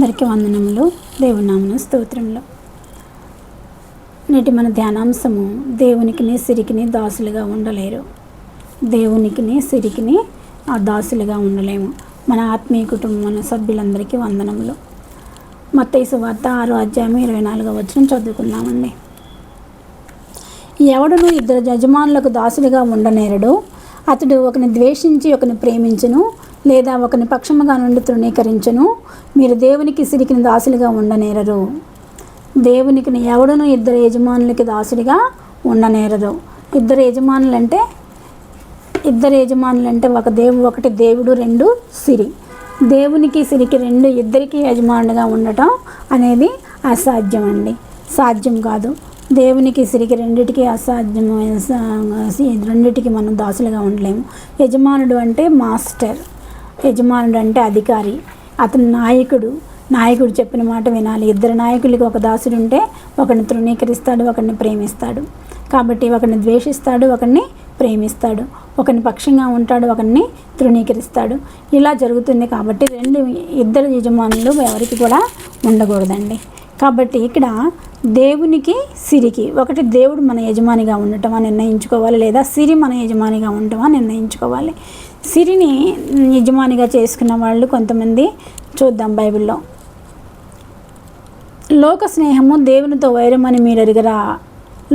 అందరికీ వందనములు. దేవుని నామమున స్తోత్రములు. నేటి మన ధ్యానాంశము దేవునికిని సిరికిని దాసులుగా ఉండలేరు. దేవునికిని సిరికిని ఆ దాసులుగా ఉండలేము. మన ఆత్మీయ కుటుంబం మన సభ్యులందరికీ వందనములు. మత్తయి సువార్త 6వ అధ్యాయం 24వ వచనం చదువుకున్నామండి. ఎవడును ఇద్దరు యజమానులకు దాసులుగా ఉండనేరడు. అతడు ఒకని ద్వేషించి ఒకని ప్రేమించును, లేదా ఒకని పక్షముగా నుండి తృణీకరించును. మీరు దేవునికి సిరికిని దాసులుగా ఉండనేరరు. దేవునికి ఎవడును ఇద్దరు యజమానులకి దాసులుగా ఉండనేరరు. ఇద్దరు యజమానులంటే ఒకటి దేవుడు, రెండు సిరి. దేవునికి సిరికి ఇద్దరికి యజమానులుగా ఉండటం అనేది అసాధ్యం అండి, సాధ్యం కాదు. దేవునికి సిరికి రెండిటికి అసాధ్యమైన రెండిటికి మనం దాసులుగా ఉండలేము. యజమానుడు అంటే మాస్టర్, యజమానుడు అంటే అధికారి, అతను నాయకుడు చెప్పిన మాట వినాలి. ఇద్దరు నాయకులకి ఒక దాసుడు ఉంటే ఒకరిని తృణీకరిస్తాడు, ఒకరిని ప్రేమిస్తాడు. కాబట్టి ఒకరిని ద్వేషిస్తాడు, ఒకరిని ప్రేమిస్తాడు, ఒకరిని పక్షంగా ఉంటాడు, ఒకరిని తృణీకరిస్తాడు. ఇలా జరుగుతుంది. కాబట్టి ఇద్దరు యజమానులు ఎవరికి కూడా ఉండకూడదండి. కాబట్టి ఇక్కడ దేవునికి సిరికి ఒకటి దేవుడు మన యజమానిగా ఉండటమా నిర్ణయించుకోవాలి, లేదా సిరి మన యజమానిగా ఉండటమా నిర్ణయించుకోవాలి. సిరిని యజమానిగా చేసుకున్న వాళ్ళు కొంతమంది చూద్దాం బైబిల్లో. లోక స్నేహము దేవునితో వైరం అని మీరు ఎరుగరా.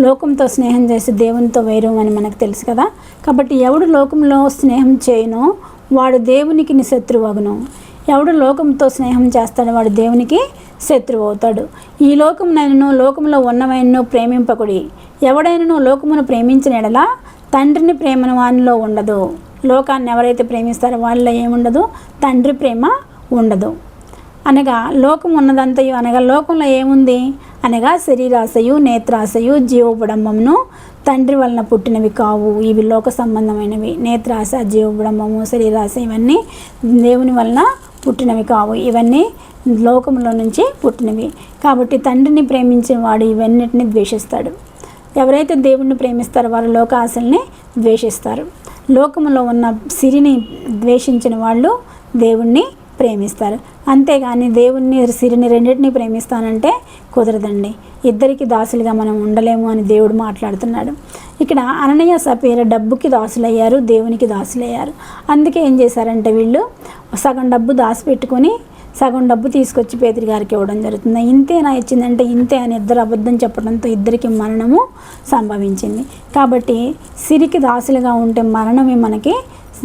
లోకంతో స్నేహం చేసి దేవునితో వైరం అని మనకు తెలుసు కదా. కాబట్టి ఎవడు లోకంలో స్నేహం చేయనో వాడు దేవునికి శత్రువగును. ఎవడు లోకంతో స్నేహం చేస్తాడో వాడు దేవునికి శత్రువు అవుతాడు. ఈ లోకంలో ఉన్నవైనను ప్రేమింపకుడి. ఎవడైనను లోకమును ప్రేమించిన ఎడల తండ్రిని ప్రేమను వానిలో ఉండదు. లోకాన్ని ఎవరైతే ప్రేమిస్తారో వాళ్ళలో ఏముండదు, తండ్రి ప్రేమ ఉండదు. అనగా లోకం ఉన్నదంతయు అనగా లోకంలో ఏముంది అనగా శరీరాశయు, నేత్రాశయు, జీవోపడంబమును తండ్రి వలన పుట్టినవి కావు. ఇవి లోక సంబంధమైనవి. నేత్రాశ, జీవోపడంబము, శరీరాశ ఇవన్నీ దేవుని వలన పుట్టినవి కావు. ఇవన్నీ లోకంలో నుంచి పుట్టినవి. కాబట్టి తండ్రిని ప్రేమించిన వాడు ఇవన్నిటిని ద్వేషిస్తాడు. ఎవరైతే దేవుణ్ణి ప్రేమిస్తారో వారు లోక ఆశల్ని ద్వేషిస్తారు. లోకంలో ఉన్న సిరిని ద్వేషించిన వాళ్ళు దేవుణ్ణి ప్రేమిస్తారు. అంతేగాని దేవుణ్ణి సిరిని రెండింటిని ప్రేమిస్తానంటే కుదరదండి. ఇద్దరికి దాసులుగా మనం ఉండలేము అని దేవుడు మాట్లాడుతున్నాడు. ఇక్కడ అననీయ సపీర డబ్బుకి దాసులయ్యారు, దేవునికి దాసులయ్యారు. అందుకే ఏం చేశారంటే వీళ్ళు సగం డబ్బు దాచిపెట్టుకొని సగం డబ్బు తీసుకొచ్చి పేతురు గారికి ఇవ్వడం జరుగుతుంది. ఇంతేనా ఇచ్చిందంటే ఇంతే అని ఇద్దరు అబద్ధం చెప్పడంతో ఇద్దరికి మరణము సంభవించింది. కాబట్టి సిరికి దాసులుగా ఉంటే మరణమే మనకి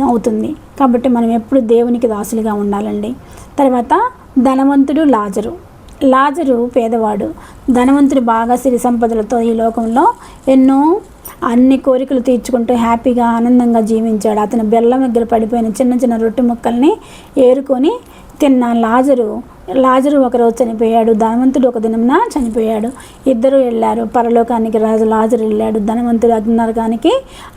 అవుతుంది. కాబట్టి మనం ఎప్పుడు దేవునికి దాసులుగా ఉండాలండి. తర్వాత ధనవంతుడు లాజరు పేదవాడు. ధనవంతుడు బాగా సిరి సంపదలతో ఈ లోకంలో అన్ని కోరికలు తీర్చుకుంటూ హ్యాపీగా ఆనందంగా జీవించాడు. అతను బెల్లం దగ్గర పడిపోయిన చిన్న చిన్న రొట్టె ముక్కల్ని ఏరుకొని తిన్న లాజరు ఒకరోజు చనిపోయాడు. ధనవంతుడు ఒక దినమున చనిపోయాడు. ఇద్దరు వెళ్ళారు పరలోకానికి. లాజరు వెళ్ళాడు, ధనవంతుడు అగ్నినరకానికి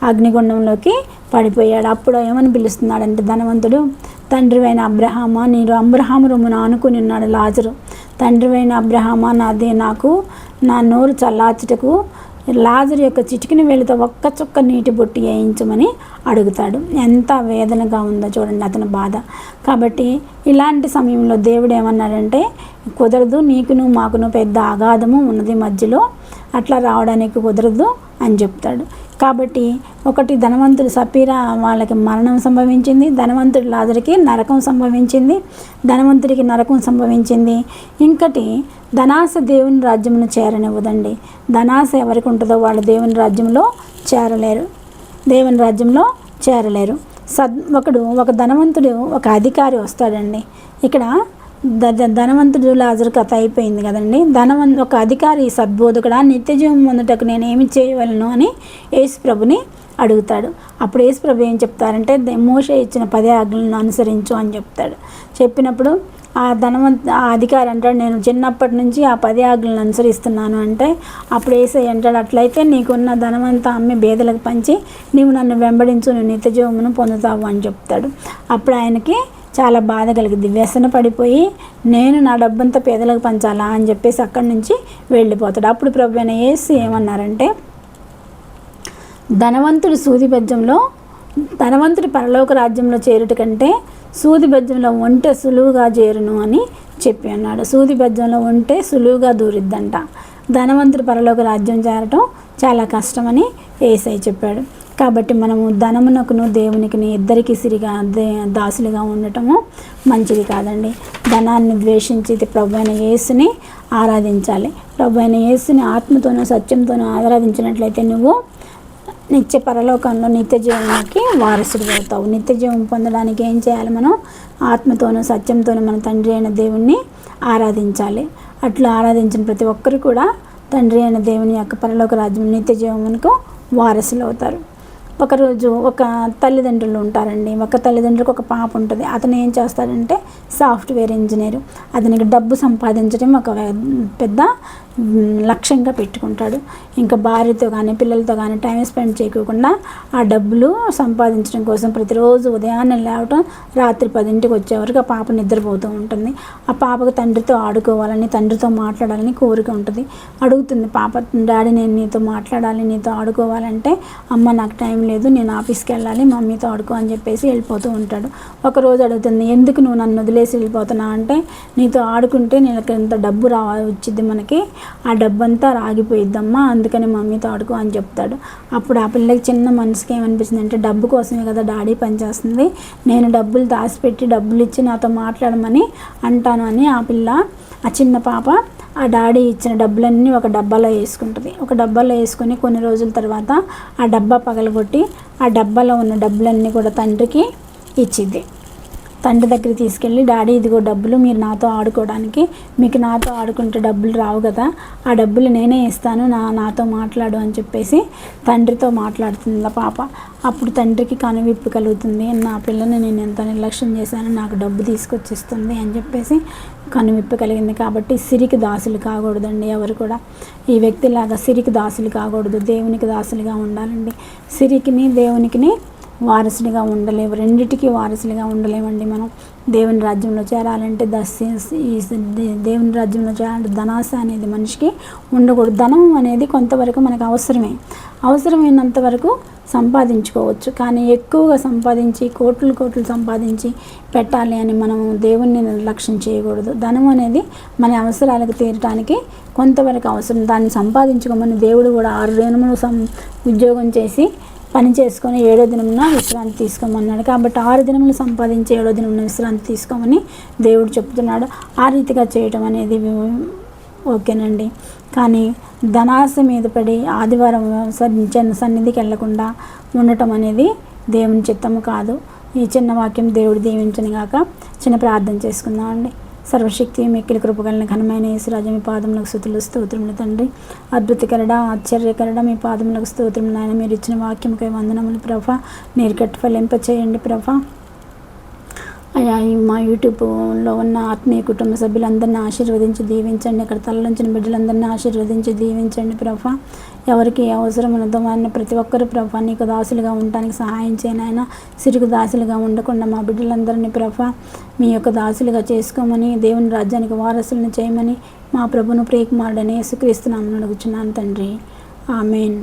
అగ్నిగుండంలోకి పడిపోయాడు. అప్పుడు ఏమని పిలుస్తున్నాడంటే ధనవంతుడు, తండ్రివైన అబ్రహామా, నేను అబ్రహాము రొమ్మున ఆనుకుని ఉన్నాడు లాజరు. తండ్రివైన అబ్రహామా, నాకు నా నోరు చల్లార్చుటకు లాజరు యొక్క చిటికిన వేలితో ఒక్క చుక్క నీటి బొట్టి వేయించమని అడుగుతాడు. ఎంత వేదనగా ఉందో చూడండి అతని బాధ. కాబట్టి ఇలాంటి సమయంలో దేవుడు ఏమన్నాడంటే కుదరదు, నీకును మాకును పెద్ద అగాధము ఉన్నది మధ్యలో, అట్లా రావడానికి కుదరదు అని చెప్తాడు. కాబట్టి ఒకటి ధనవంతుడు సపీరా వాళ్ళకి మరణం సంభవించింది, ధనవంతుడు లాజరుకి నరకం సంభవించింది, ధనవంతుడికి నరకం సంభవించింది. ఇంకటి ధనాశ దేవుని రాజ్యమును చేరనివ్వదండి. ధనాశ ఎవరికి ఉంటుందో వాళ్ళు దేవుని రాజ్యంలో చేరలేరు. ఒక ధనవంతుడు ఒక అధికారి వస్తాడండి. ఇక్కడ ధనవంతుడు లాజరు కథ అయిపోయింది కదండి. ఒక అధికారి సద్బోధకుడా, నిత్యజీవం పొందుటకు నేను ఏమి చేయవలను అని యేసు ప్రభుని అడుగుతాడు. అప్పుడు యేసు ప్రభు ఏం చెప్తారంటే మోషే ఇచ్చిన 10 ఆజ్ఞలను అనుసరించు అని చెప్తాడు. చెప్పినప్పుడు ఆ అధికారి అంటాడు, నేను చిన్నప్పటి నుంచి ఆ 10 ఆజ్ఞలను అనుసరిస్తున్నాను అంటే అప్పుడు యేసయ్య అంటాడు, అట్లయితే నీకున్న ధనమంతా అమ్మి బేదలకు పంచి నీవు నన్ను వెంబడించు, నువ్వు నిత్యజీవమును పొందుతావు అని చెప్తాడు. అప్పుడు ఆయనకి చాలా బాధ కలిగింది. వ్యసన పడిపోయి నేను నా డబ్బంతా పేదలకు పంచాలా అని చెప్పేసి అక్కడి నుంచి వెళ్ళిపోతాడు. అప్పుడు ప్రభు అయిన యేసు ఏమన్నారంటే ధనవంతుడు పరలోక రాజ్యంలో చేరుట కంటే సూది బెజ్జంలో ఉంటే సులువుగా చేరును అని చెప్పి అన్నాడు. సూది బెజ్జంలో ఉంటే సులువుగా దూరిద్దంట. ధనవంతుడు పరలోక రాజ్యం చేరటం చాలా కష్టమని యేసయ్య చెప్పాడు. కాబట్టి మనము ధనమునకును దేవునికిని ఇద్దరికి సిరిగా దాసులుగా ఉండటము మంచిది కాదండి. ధనాన్ని ద్వేషించి ప్రభు అయిన యేసుని ఆరాధించాలి. ప్రభు అయిన యేసుని ఆత్మతోనూ సత్యంతోనూ ఆరాధించినట్లయితే నువ్వు నిత్య పరలోకంలో నిత్య జీవనానికి వారసుడు అవుతావు. నిత్య జీవం పొందడానికి ఏం చేయాలి? మనం ఆత్మతోనూ సత్యంతోనూ మన తండ్రి అయిన దేవుణ్ణి ఆరాధించాలి. అట్లా ఆరాధించిన ప్రతి ఒక్కరు కూడా తండ్రి అయిన దేవుని యొక్క పరలోక రాజ్యం నిత్య జీవమునకు వారసులు అవుతారు. ఒకరోజు ఒక తల్లిదండ్రులు ఉంటారండి. ఒక తల్లిదండ్రులకు ఒక పాప ఉంటుంది. అతను ఏం చేస్తాడంటే సాఫ్ట్వేర్ ఇంజనీరు. అతనికి డబ్బు సంపాదించడం ఒక పెద్ద లక్ష్యంగా పెట్టుకుంటాడు. ఇంకా భార్యతో కానీ పిల్లలతో కానీ టైం స్పెండ్ చేయకుండా ఆ డబ్బులు సంపాదించడం కోసం ప్రతిరోజు ఉదయాన్నే లేవటం, రాత్రి 10ంటికి వచ్చే వరకు ఆ పాప నిద్రపోతూ ఉంటుంది. ఆ పాపకు తండ్రితో ఆడుకోవాలని, తండ్రితో మాట్లాడాలని కోరిక ఉంటుంది. అడుగుతుంది పాప, డాడీ నేను నీతో మాట్లాడాలి, నీతో ఆడుకోవాలంటే, అమ్మ నాకు టైం లేదు, నేను ఆఫీస్కి వెళ్ళాలి, మమ్మీతో ఆడుకో అని చెప్పేసి వెళ్ళిపోతూ ఉంటాడు. ఒకరోజు అడుగుతుంది, ఎందుకు నువ్వు నన్ను వదిలేసి వెళ్ళిపోతున్నావు అంటే, నీతో ఆడుకుంటే నేను ఇంత డబ్బు వచ్చింది, మనకి ఆ డబ్బంతా రాగిపోయిద్దమ్మా, అందుకని మమ్మీతో ఆడుకో అని చెప్తాడు. అప్పుడు ఆ పిల్లకి చిన్న మనసుకి ఏమనిపిస్తుంది అంటే, డబ్బు కోసమే కదా డాడీ పనిచేస్తుంది, నేను డబ్బులు దాచిపెట్టి డబ్బులు ఇచ్చి నాతో మాట్లాడమని అంటాను అని ఆ చిన్న పాప ఆ డాడీ ఇచ్చిన డబ్బులన్నీ ఒక డబ్బాలో వేసుకుంటుంది. ఒక డబ్బాలో వేసుకొని కొన్ని రోజుల తర్వాత ఆ డబ్బా పగలగొట్టి ఆ డబ్బాలో ఉన్న డబ్బులన్నీ కూడా తండ్రికి ఇచ్చిద్ది. తండ్రి దగ్గరికి తీసుకెళ్ళి, డాడీ ఇదిగో డబ్బులు, మీరు నాతో ఆడుకోవడానికి, మీకు నాతో ఆడుకుంటే డబ్బులు రావు కదా, ఆ డబ్బులు నేనే ఇస్తాను, నాతో మాట్లాడు అని చెప్పేసి తండ్రితో మాట్లాడుతుంది పాప. అప్పుడు తండ్రికి కనువిప్పు కలుగుతుంది. నా పిల్లని నేను ఎంత నిర్లక్ష్యం చేశాను, నాకు డబ్బు తీసుకొచ్చిస్తుంది అని చెప్పేసి కనువిప్పు కలిగింది. కాబట్టి సిరికి దాసులు కాకూడదండి ఎవరు కూడా. ఈ వ్యక్తిలాగా సిరికి దాసులు కాకూడదు, దేవునికి దాసులుగా ఉండాలండి. సిరికిని దేవునికిని వారసుడిగా ఉండలేవు, రెండిటికి వారసులుగా ఉండలేమండి. మనం దేవుని రాజ్యంలో చేరాలంటే దేవుని రాజ్యంలో చేరాలంటే ధనాశ అనేది మనిషికి ఉండకూడదు. ధనం అనేది కొంతవరకు మనకు అవసరమైనంత వరకు సంపాదించుకోవచ్చు, కానీ ఎక్కువగా సంపాదించి కోట్లు సంపాదించి పెట్టాలి అని మనం దేవుణ్ణి నిర్లక్ష్యం చేయకూడదు. ధనం అనేది మన అవసరాలకు తీరటానికి కొంతవరకు అవసరం. దాన్ని సంపాదించుకోమని దేవుడు కూడా 6 దినములు ఉద్యోగం చేసి పని చేసుకొని 7వ దినమున విశ్రాంతి తీసుకోమన్నాడు. కాబట్టి 6 దినములు సంపాదించి 7వ దినమున విశ్రాంతి తీసుకోమని దేవుడు చెప్తున్నాడు. ఆ రీతిగా చేయటం అనేది ఓకేనండి. కానీ ధనాశ మీద పడి ఆదివారం సన్నిధికి వెళ్లకుండా ఉండటం అనేది దేవుని చిత్తము కాదు. ఈ చిన్న వాక్యం దేవుడు దీవించను గాక. చిన్న ప్రార్థన చేసుకుందామండి. సర్వశక్తి మిక్కిలి కృపగలన ఘనమైన యేసురాజు, మీ పాదములకు స్తుతులు స్తోత్రములు తండ్రి. అద్భుతకరడ ఆశ్చర్యకరడ మీ పాదములకు స్తోత్రములు నాయన. మీరు ఇచ్చిన వాక్యంకై వందనములు ప్రభా. నీరు కట్టి ఫలింప చేయండి ప్రభా. అయ్యా, మా యూట్యూబ్లో ఉన్న ఆత్మీయ కుటుంబ సభ్యులందరినీ ఆశీర్వదించి దీవించండి. అక్కడ తలలోంచిన బిడ్డలందరినీ ఆశీర్వదించి దీవించండి ప్రభా. ఎవరికి అవసరం ఉన్నదో వారిని ప్రతి ఒక్కరు ప్రభా నీకు దాసులుగా ఉండటానికి సహాయం చేయనైనా. సిరికి దాసులుగా ఉండకుండా మా బిడ్డలందరినీ ప్రభా మీ యొక్క దాసులుగా చేసుకోమని, దేవుని రాజ్యానికి వారసులను చేయమని మా ప్రభును ప్రియకుమారుడని యేసుక్రీస్తు నామమున అడుగుచున్నాను తండ్రి. ఆమేన్.